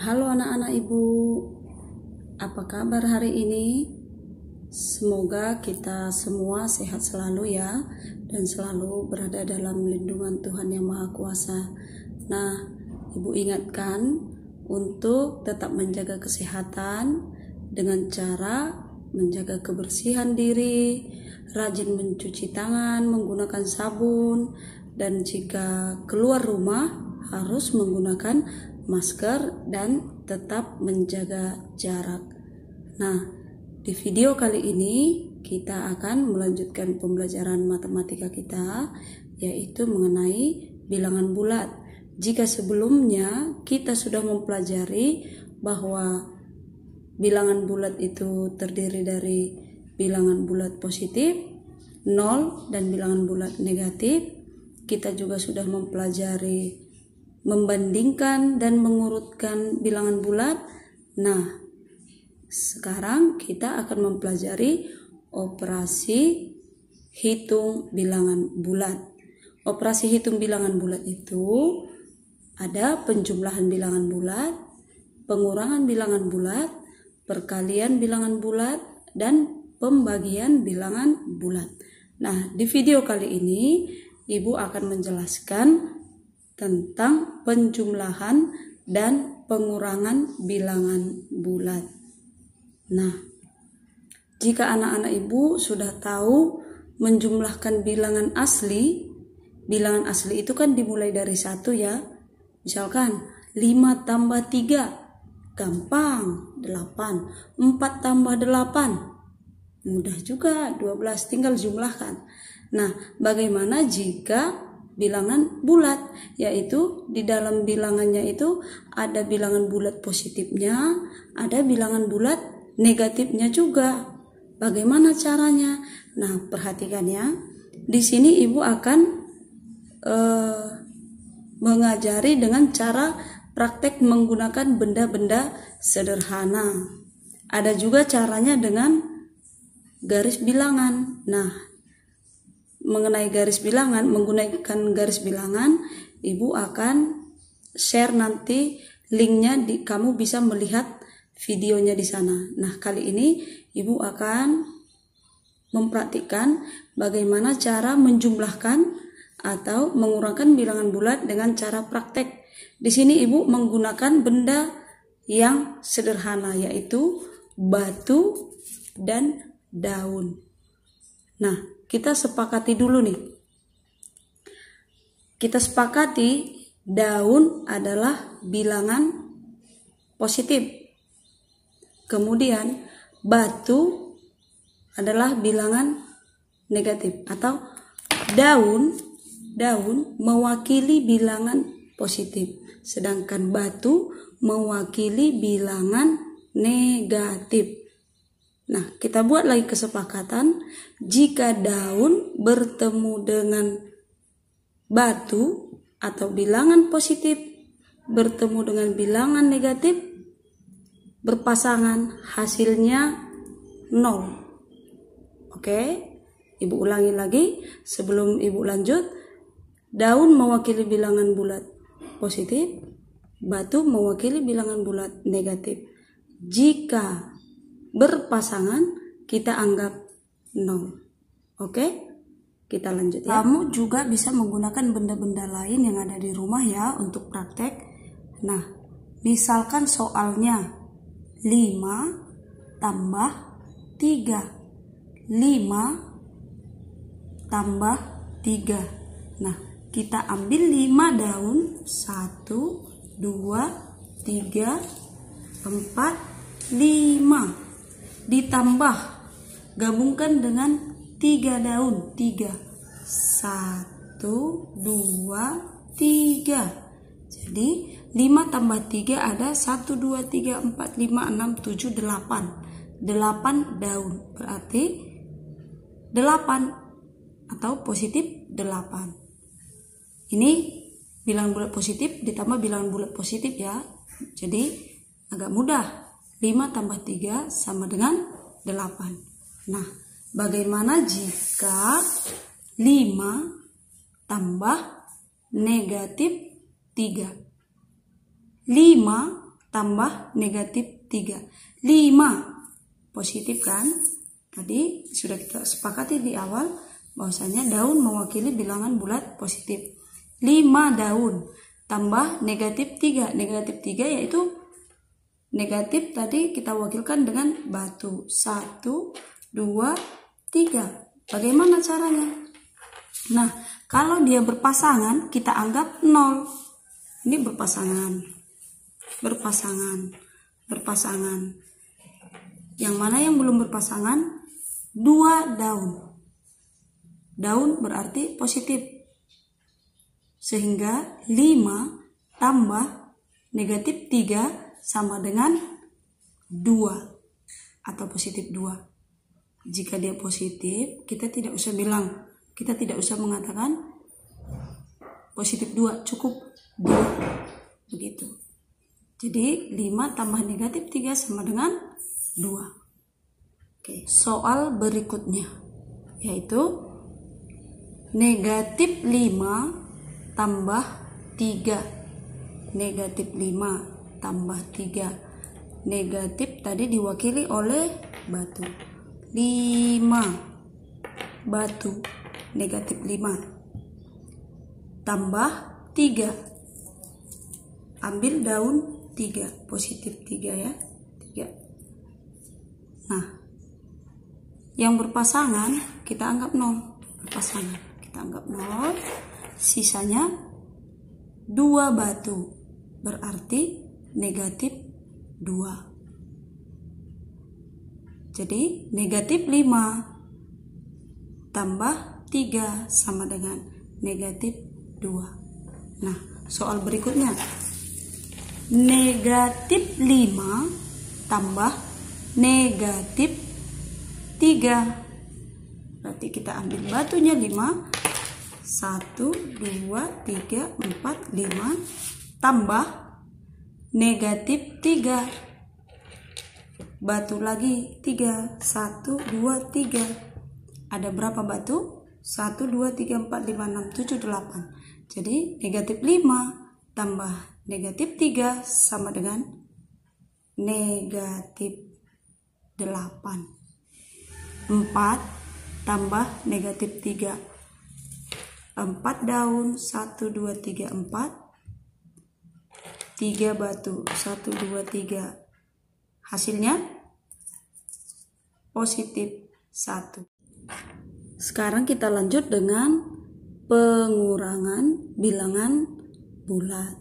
Halo anak-anak ibu, apa kabar hari ini? Semoga kita semua sehat selalu ya, dan selalu berada dalam lindungan Tuhan Yang Maha Kuasa. Nah, ibu ingatkan untuk tetap menjaga kesehatan dengan cara menjaga kebersihan diri, rajin mencuci tangan menggunakan sabun, dan jika keluar rumah harus menggunakan masker dan tetap menjaga jarak. Nah, di video kali ini kita akan melanjutkan pembelajaran matematika kita, yaitu mengenai bilangan bulat. Jika sebelumnya kita sudah mempelajari bahwa bilangan bulat itu terdiri dari bilangan bulat positif, 0, dan bilangan bulat negatif, kita juga sudah mempelajari membandingkan dan mengurutkan bilangan bulat. Nah, sekarang kita akan mempelajari operasi hitung bilangan bulat. Operasi hitung bilangan bulat itu ada penjumlahan bilangan bulat, pengurangan bilangan bulat, perkalian bilangan bulat, dan pembagian bilangan bulat. Nah, di video kali ini Ibu akan menjelaskan tentang penjumlahan dan pengurangan bilangan bulat. Nah, jika anak-anak ibu sudah tahu menjumlahkan bilangan asli itu kan dimulai dari 1 ya. Misalkan 5 tambah 3, gampang, 8. 4 tambah 8, mudah juga, 12, tinggal jumlahkan. Nah, bagaimana jika bilangan bulat, yaitu di dalam bilangannya itu ada bilangan bulat positifnya, ada bilangan bulat negatifnya juga. Bagaimana caranya? Nah, perhatikan ya. Di sini ibu akan mengajari dengan cara praktek menggunakan benda-benda sederhana. Ada juga caranya dengan garis bilangan. Nah, mengenai garis bilangan, menggunakan garis bilangan, ibu akan share nanti linknya, kamu bisa melihat videonya di sana. Nah, kali ini ibu akan mempraktikkan bagaimana cara menjumlahkan atau mengurangkan bilangan bulat dengan cara praktek. Di sini ibu menggunakan benda yang sederhana, yaitu batu dan daun. Nah, kita sepakati dulu nih. Kita sepakati daun adalah bilangan positif. Kemudian batu adalah bilangan negatif, atau daun mewakili bilangan positif, sedangkan batu mewakili bilangan negatif. Nah, kita buat lagi kesepakatan. Jika daun bertemu dengan batu atau bilangan positif bertemu dengan bilangan negatif, berpasangan, hasilnya 0. Oke, ibu ulangi lagi sebelum ibu lanjut. Daun mewakili bilangan bulat positif, batu mewakili bilangan bulat negatif. Jika berpasangan, kita anggap 0. Oke, kita lanjut ya. Kamu juga bisa menggunakan benda-benda lain yang ada di rumah ya untuk praktek. Nah, misalkan soalnya 5 tambah 3. 5 tambah 3. Nah, kita ambil 5 daun. 1, 2, 3, 4, 5. Ditambah, gabungkan dengan 3 daun. 3. 1, 2, 3. Jadi 5 tambah 3 ada 1, 2, 3, 4, 5, 6, 7, 8. 8 daun. Berarti 8 atau positif 8. Ini bilangan bulat positif ditambah bilangan bulat positif ya. Jadi agak mudah. 5 tambah 3 sama dengan 8. Nah, bagaimana jika 5 tambah negatif 3? 5 tambah negatif 3. 5 positif kan? Tadi sudah kita sepakati di awal bahwasanya daun mewakili bilangan bulat positif. 5 daun tambah negatif 3. Negatif 3 yaitu negatif tadi kita wakilkan dengan batu. 1, 2, 3. Bagaimana caranya? Nah, kalau dia berpasangan kita anggap 0. Ini berpasangan. Yang mana yang belum berpasangan? 2 daun. Daun berarti positif. Sehingga 5 tambah negatif 3 sama dengan 2 atau positif 2. Jika dia positif, kita tidak usah bilang, kita tidak usah mengatakan positif 2, cukup 2. Begitu. Jadi 5 tambah negatif 3 sama dengan 2. Oke, soal berikutnya yaitu negatif 5 tambah 3. Negatif 5 tambah 3. Negatif tadi diwakili oleh batu. 5 batu negatif 5 tambah 3. Ambil daun 3, positif 3 ya. 3. Nah, yang berpasangan kita anggap 0. Berpasangan kita anggap 0. Sisanya 2 batu. Berarti negatif 2. Jadi negatif 5 tambah 3 sama dengan negatif 2. Nah, soal berikutnya. Negatif 5 tambah negatif 3. Berarti kita ambil batunya 5. 1, 2, 3, 4, 5 tambah negatif 3. Batu lagi 3. 1, 2, 3. Ada berapa batu? 1, 2, 3, 4, 5, 6, 7, 8. Jadi negatif 5 tambah negatif 3 sama dengan negatif 8. 4 tambah negatif 3. 4 daun. 1, 2, 3, 4. 3 batu. 1, 2, 3. Hasilnya positif 1. Sekarang kita lanjut dengan pengurangan bilangan bulat.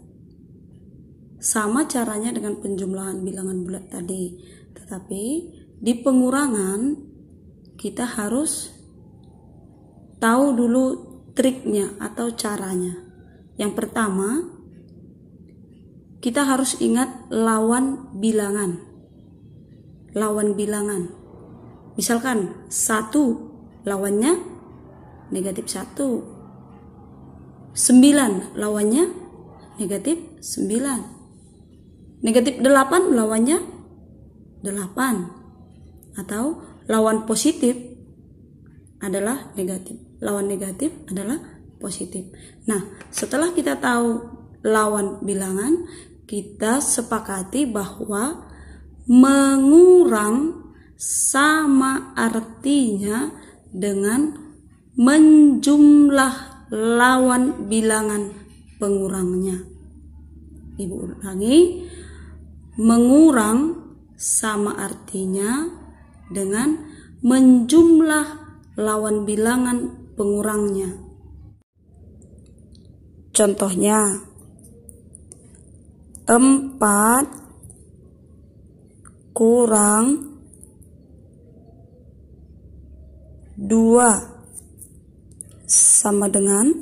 Sama caranya dengan penjumlahan bilangan bulat tadi. Tetapi di pengurangan kita harus tahu dulu triknya atau caranya. Yang pertama, kita harus ingat lawan bilangan. Lawan bilangan. Misalkan 1 lawannya negatif 1. 9 lawannya negatif 9. Negatif 8 lawannya 8. Atau lawan positif adalah negatif. Lawan negatif adalah positif. Nah, setelah kita tahu lawan bilangan, kita sepakati bahwa mengurang sama artinya dengan menjumlah lawan bilangan pengurangnya. Ibu ulangi, mengurang sama artinya dengan menjumlah lawan bilangan pengurangnya. Contohnya 4 kurang 2 sama dengan,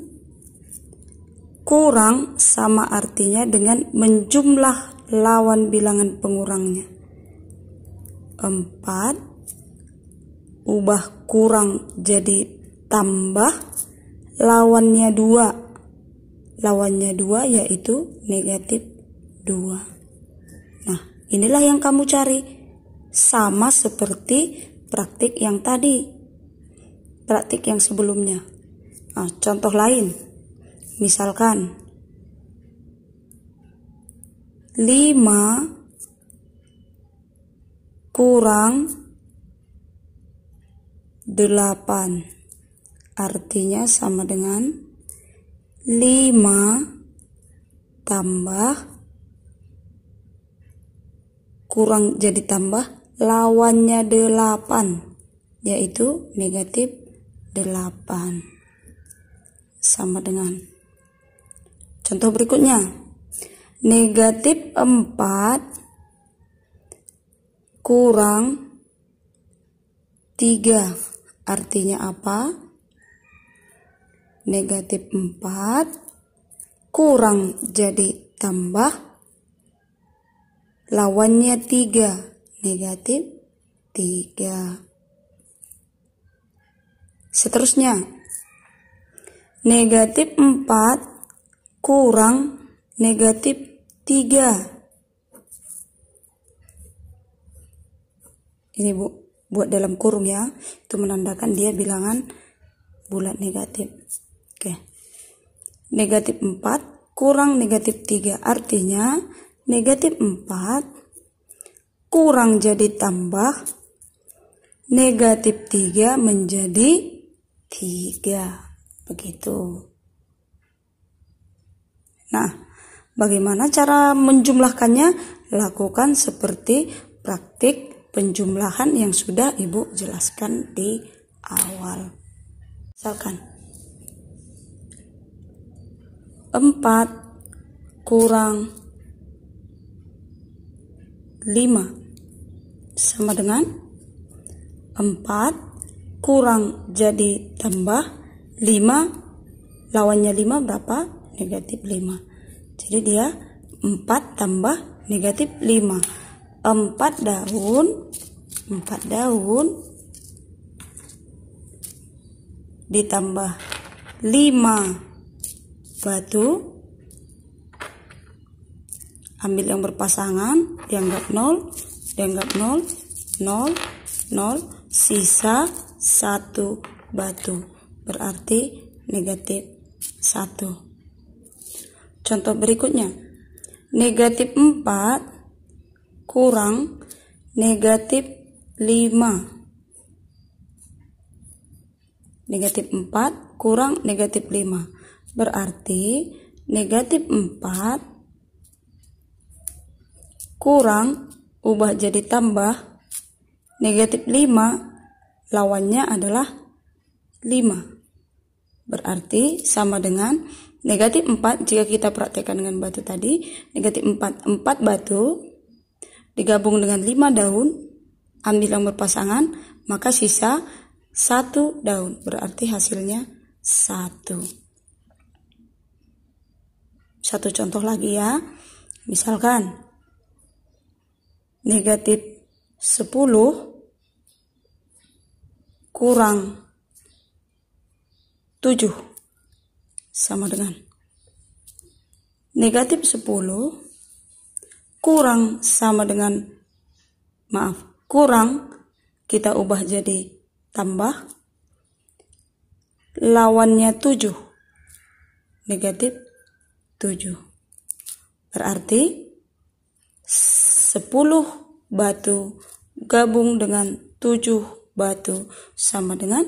kurang sama artinya dengan menjumlah lawan bilangan pengurangnya. 4 ubah kurang jadi tambah, lawannya 2. Lawannya 2 yaitu negatif 2. Nah, inilah yang kamu cari. Sama seperti praktik yang tadi. Praktik yang sebelumnya. Nah, contoh lain. Misalkan 5 kurang 8. Artinya sama dengan 5 tambah kurang jadi tambah lawannya 8, yaitu negatif 8. Sama dengan contoh berikutnya, negatif 4 kurang 3. Artinya apa? Negatif 4 kurang jadi tambah lawannya 3, negatif 3. Seterusnya, negatif 4 kurang negatif 3. Ini buat dalam kurung ya, itu menandakan dia bilangan bulat negatif. Oke. Negatif 4 kurang negatif 3, artinya negatif 4 kurang jadi tambah negatif 3 menjadi 3. Begitu. Nah, bagaimana cara menjumlahkannya? Lakukan seperti praktik penjumlahan yang sudah Ibu jelaskan di awal. Misalkan 4 kurang 5 sama dengan 4 kurang jadi tambah 5, lawannya 5 berapa? Negatif 5. Jadi dia 4 tambah negatif 5. 4 daun ditambah 5 batu, ambil yang berpasangan, dianggap 0, 0, sisa 1 batu, berarti negatif 1. Contoh berikutnya, negatif 4 kurang negatif 5. Negatif 4 kurang negatif 5. Berarti negatif 4 kurang ubah jadi tambah negatif 5, lawannya adalah 5. Berarti sama dengan negatif 4, jika kita praktekkan dengan batu tadi, negatif 4 batu digabung dengan 5 daun, ambil yang berpasangan, maka sisa 1 daun, berarti hasilnya 1. Satu contoh lagi ya, misalkan negatif 10 kurang 7 sama dengan negatif 10 kurang sama dengan kurang kita ubah jadi tambah, lawannya 7, negatif 7. Berarti 10 batu gabung dengan 7 batu sama dengan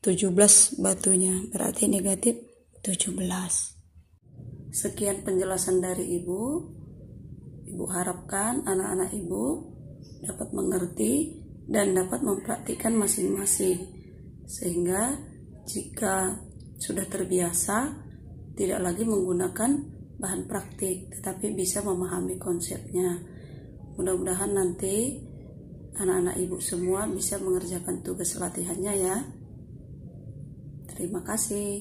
17 batunya, berarti negatif 17. Sekian penjelasan dari Ibu. Ibu harapkan anak-anak Ibu dapat mengerti dan dapat mempraktikkan masing-masing, sehingga jika sudah terbiasa tidak lagi menggunakan bahan praktik, tetapi bisa memahami konsepnya. Mudah-mudahan nanti anak-anak Ibu semua bisa mengerjakan tugas latihannya ya. Terima kasih.